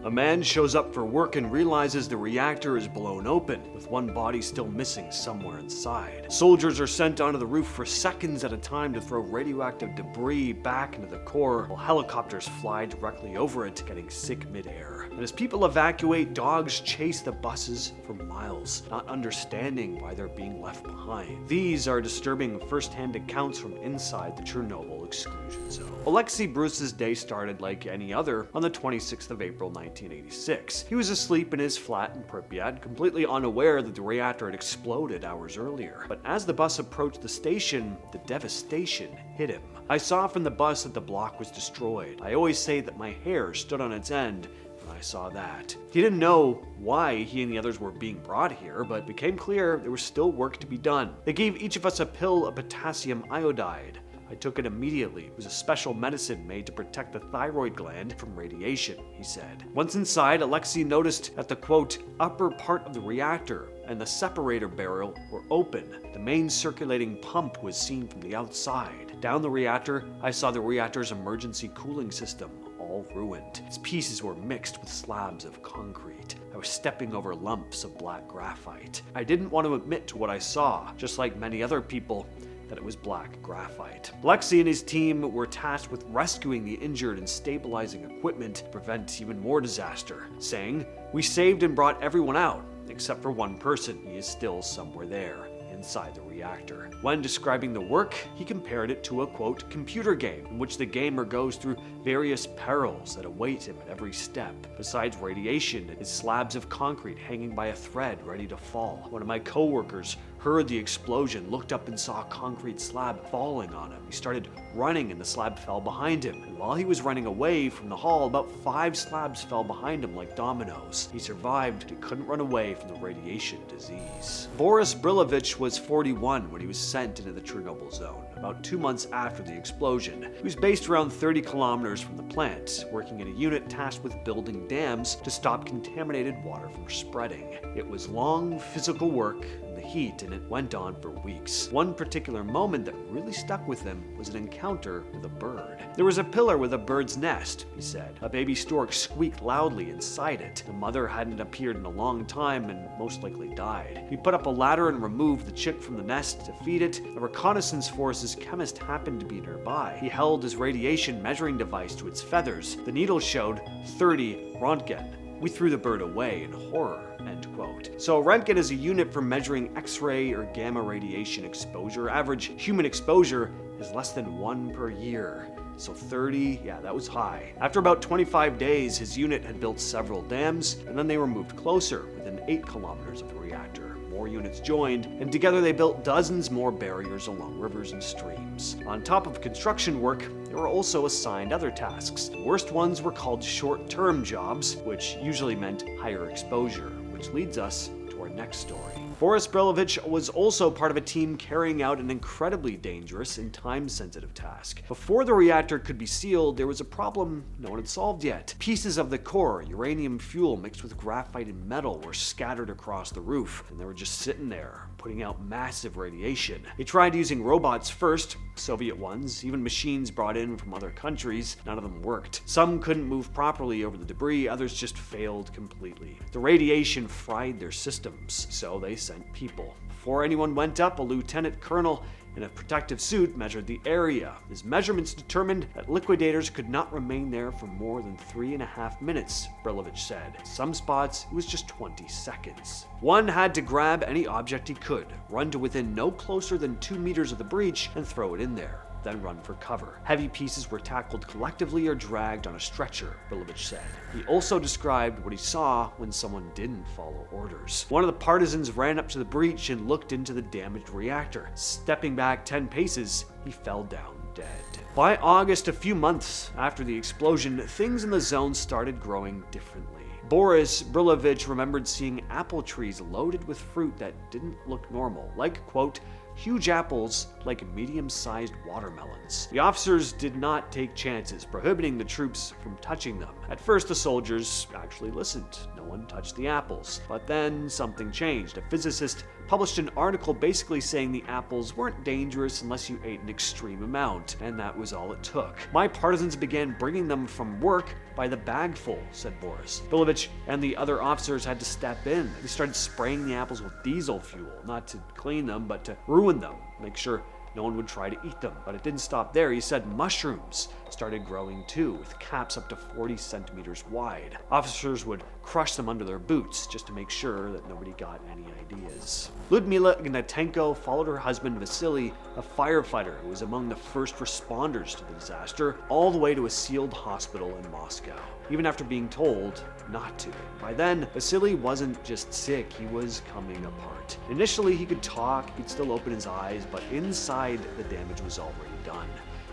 A man shows up for work and realizes the reactor is blown open, with one body still missing somewhere inside. Soldiers are sent onto the roof for seconds at a time to throw radioactive debris back into the core, while helicopters fly directly over it, getting sick midair. And as people evacuate, dogs chase the buses for miles, not understanding why they're being left behind. These are disturbing first-hand accounts from inside the Chernobyl Exclusion Zone. Oleksiy Breus's day started like any other on the 26th of April 1986. He was asleep in his flat in Pripyat, completely unaware that the reactor had exploded hours earlier. But as the bus approached the station, the devastation hit him. I saw from the bus that the block was destroyed. I always say that my hair stood on its end when I saw that. He didn't know why he and the others were being brought here, but it became clear there was still work to be done. They gave each of us a pill of potassium iodide. I took it immediately. It was a special medicine made to protect the thyroid gland from radiation, he said. Once inside, Oleksiy noticed that the, quote, upper part of the reactor and the separator barrel were open. The main circulating pump was seen from the outside. Down the reactor, I saw the reactor's emergency cooling system, all ruined. Its pieces were mixed with slabs of concrete. I was stepping over lumps of black graphite. I didn't want to admit to what I saw, just like many other people, that it was black graphite. Oleksiy and his team were tasked with rescuing the injured and stabilizing equipment to prevent even more disaster, saying, "We saved and brought everyone out, except for one person. He is still somewhere there, inside the reactor." When describing the work, he compared it to a, quote, computer game in which the gamer goes through various perils that await him at every step. Besides radiation, is slabs of concrete hanging by a thread ready to fall. One of my coworkers heard the explosion, looked up and saw a concrete slab falling on him. He started running and the slab fell behind him. And while he was running away from the hall, about 5 slabs fell behind him like dominoes. He survived, but he couldn't run away from the radiation disease. Boris Brilovich was 41 when he was sent into the Chernobyl zone, about 2 months after the explosion. He was based around 30 kilometers from the plant, working in a unit tasked with building dams to stop contaminated water from spreading. It was long, physical work in the heat, and it went on for weeks. One particular moment that really stuck with him was an encounter with a bird. There was a pillar with a bird's nest, he said. A baby stork squeaked loudly inside it. The mother hadn't appeared in a long time and most likely died. He put up a ladder and removed the chick from the nest to feed it. A reconnaissance force's chemist happened to be nearby. He held his radiation measuring device to its feathers. The needle showed 30 Röntgen. We threw the bird away in horror, end quote. So a Röntgen is a unit for measuring X-ray or gamma radiation exposure. Average human exposure is less than 1 per year. So 30, yeah, that was high. After about 25 days, his unit had built several dams, and then they were moved closer, within 8 kilometers of the reactor. More units joined, and together they built dozens more barriers along rivers and streams. On top of construction work, they were also assigned other tasks. The worst ones were called short-term jobs, which usually meant higher exposure, which leads us to our next story. Boris Brilovich was also part of a team carrying out an incredibly dangerous and time-sensitive task. Before the reactor could be sealed, there was a problem no one had solved yet. Pieces of the core, uranium fuel mixed with graphite and metal, were scattered across the roof, and they were just sitting there, putting out massive radiation. They tried using robots first, Soviet ones, even machines brought in from other countries. None of them worked. Some couldn't move properly over the debris, others just failed completely. The radiation fried their systems, so they sent people. Before anyone went up, a lieutenant colonel in a protective suit measured the area. His measurements determined that liquidators could not remain there for more than 3.5 minutes, Brilovich said. Some spots, it was just 20 seconds. One had to grab any object he could, run to within no closer than 2 meters of the breach, and throw it in there, then run for cover. Heavy pieces were tackled collectively or dragged on a stretcher, Brilovich said. He also described what he saw when someone didn't follow orders. One of the partisans ran up to the breach and looked into the damaged reactor. Stepping back 10 paces, he fell down dead. By August, a few months after the explosion, things in the zone started growing differently. Boris Brilovich remembered seeing apple trees loaded with fruit that didn't look normal, like, quote, huge apples like medium-sized watermelons. The officers did not take chances, prohibiting the troops from touching them. At first, the soldiers actually actually listened. No one touched the apples. But then something changed. A physicist published an article basically saying the apples weren't dangerous unless you ate an extreme amount, and that was all it took. My partisans began bringing them from work by the bagful, said Boris. Brilovich and the other officers had to step in. They started spraying the apples with diesel fuel, not to clean them, but to ruin them, make sure no one would try to eat them. But it didn't stop there. He said mushrooms started growing too, with caps up to 40 centimeters wide. Officers would crush them under their boots just to make sure that nobody got any ideas. Lyudmilla Ignatenko followed her husband Vasily, a firefighter who was among the first responders to the disaster, all the way to a sealed hospital in Moscow, even after being told not to. By then, Vasily wasn't just sick, he was coming apart. Initially, he could talk, he could still open his eyes, but inside, the damage was already done.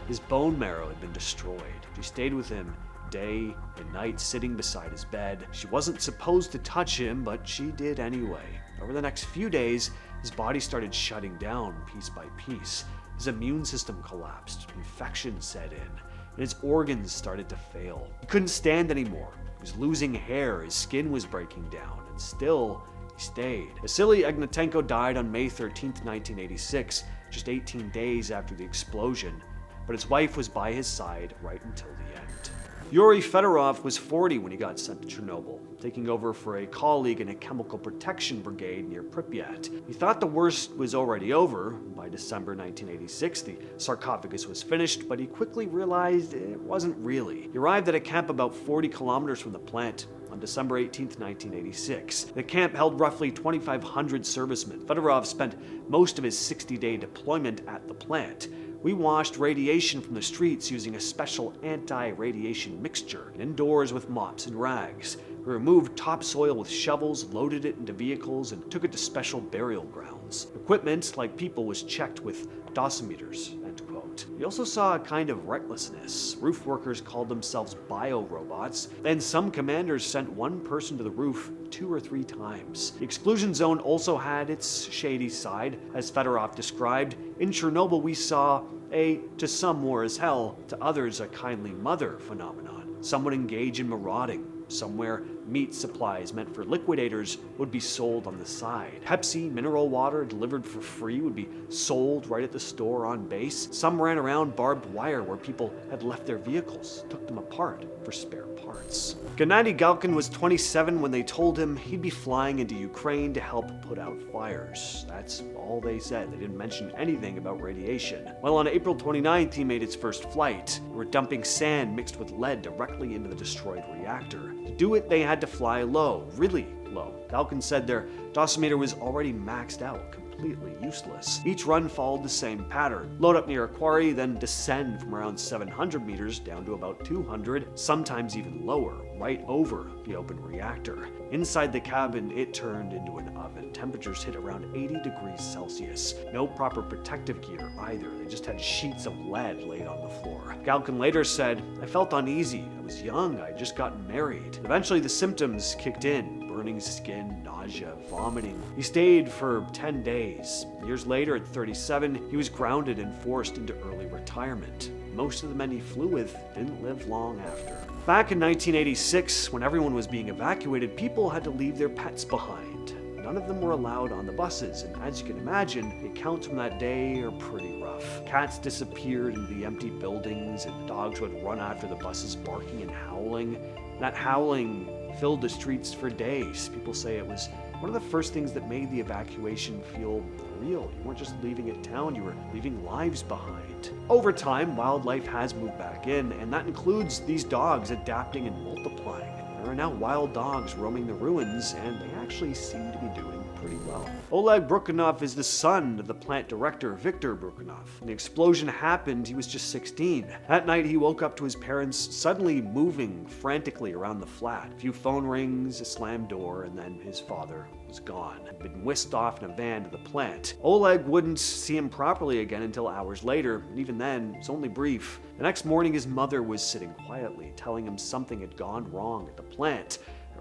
His bone marrow had been destroyed. She stayed with him day and night, sitting beside his bed. She wasn't supposed to touch him, but she did anyway. Over the next few days, his body started shutting down piece by piece. His immune system collapsed, infection set in, and his organs started to fail. He couldn't stand anymore. He was losing hair, his skin was breaking down, and still, he stayed. Vasily Ignatenko died on May 13, 1986, just 18 days after the explosion, but his wife was by his side right until the end. Yuri Fedorov was 40 when he got sent to Chernobyl, taking over for a colleague in a chemical protection brigade near Pripyat. He thought the worst was already over. By December 1986, the sarcophagus was finished, but he quickly realized it wasn't really. He arrived at a camp about 40 kilometers from the plant on December 18, 1986. The camp held roughly 2,500 servicemen. Fedorov spent most of his 60-day deployment at the plant. We washed radiation from the streets using a special anti-radiation mixture, indoors with mops and rags. We removed topsoil with shovels, loaded it into vehicles, and took it to special burial grounds. Equipment, like people, was checked with dosimeters, end quote. We also saw a kind of recklessness. Roof workers called themselves bio-robots, and some commanders sent one person to the roof 2 or 3 times. The exclusion zone also had its shady side, as Fedorov described. In Chernobyl, we saw a, to some war as hell, to others a kindly mother phenomenon. Some would engage in marauding. Somewhere, meat supplies meant for liquidators would be sold on the side. Pepsi, mineral water delivered for free would be sold right at the store on base. Some ran around barbed wire where people had left their vehicles, took them apart for spare parts. Gennady Galkin was 27 when they told him he'd be flying into Ukraine to help put out fires. That's all they said. They didn't mention anything about radiation. Well, on April 29th, he made his first flight. They were dumping sand mixed with lead directly into the destroyed reactor. To do it, they had to fly low, really low. Galkin said their dosimeter was already maxed out, completely useless. Each run followed the same pattern. Load up near a quarry, then descend from around 700 meters down to about 200, sometimes even lower, right over the open reactor. Inside the cabin, it turned into an oven. Temperatures hit around 80 degrees Celsius. No proper protective gear either. They just had sheets of lead laid on the floor. Galkin later said, "I felt uneasy. I was young. I had just gotten married. Eventually the symptoms kicked in. Burning skin, nausea, vomiting. He stayed for 10 days. Years later, at 37, he was grounded and forced into early retirement. Most of the men he flew with didn't live long after." Back in 1986, when everyone was being evacuated, people had to leave their pets behind. None of them were allowed on the buses, and as you can imagine, the accounts from that day are pretty rough. Cats disappeared into the empty buildings, and dogs would run after the buses barking and howling. That howling filled the streets for days. People say it was one of the first things that made the evacuation feel real. You weren't just leaving a town, you were leaving lives behind. Over time, wildlife has moved back in, and that includes these dogs adapting and multiplying. There are now wild dogs roaming the ruins, and they actually seem to be doing pretty well. Oleg Bryukhanov is the son of the plant director, Viktor Bryukhanov. When the explosion happened, he was just 16. That night, he woke up to his parents suddenly moving frantically around the flat. A few phone rings, a slammed door, and then his father was gone. He'd been whisked off in a van to the plant. Oleg wouldn't see him properly again until hours later, and even then, it was only brief. The next morning, his mother was sitting quietly, telling him something had gone wrong at the plant.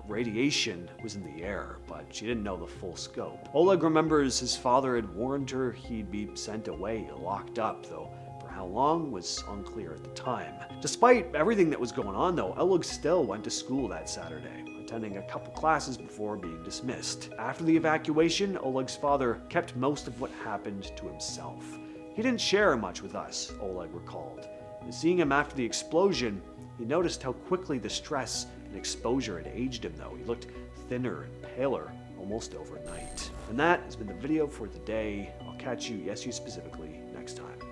Radiation was in the air, but she didn't know the full scope. Oleg remembers his father had warned her he'd be sent away, locked up, though how long was unclear at the time. Despite everything that was going on though, Oleg still went to school that Saturday, attending a couple classes before being dismissed. After the evacuation, Oleg's father kept most of what happened to himself. He didn't share much with us, Oleg recalled. And seeing him after the explosion, he noticed how quickly the stress and exposure had aged him though. He looked thinner and paler almost overnight. And that has been the video for today. I'll catch you, yes you specifically, next time.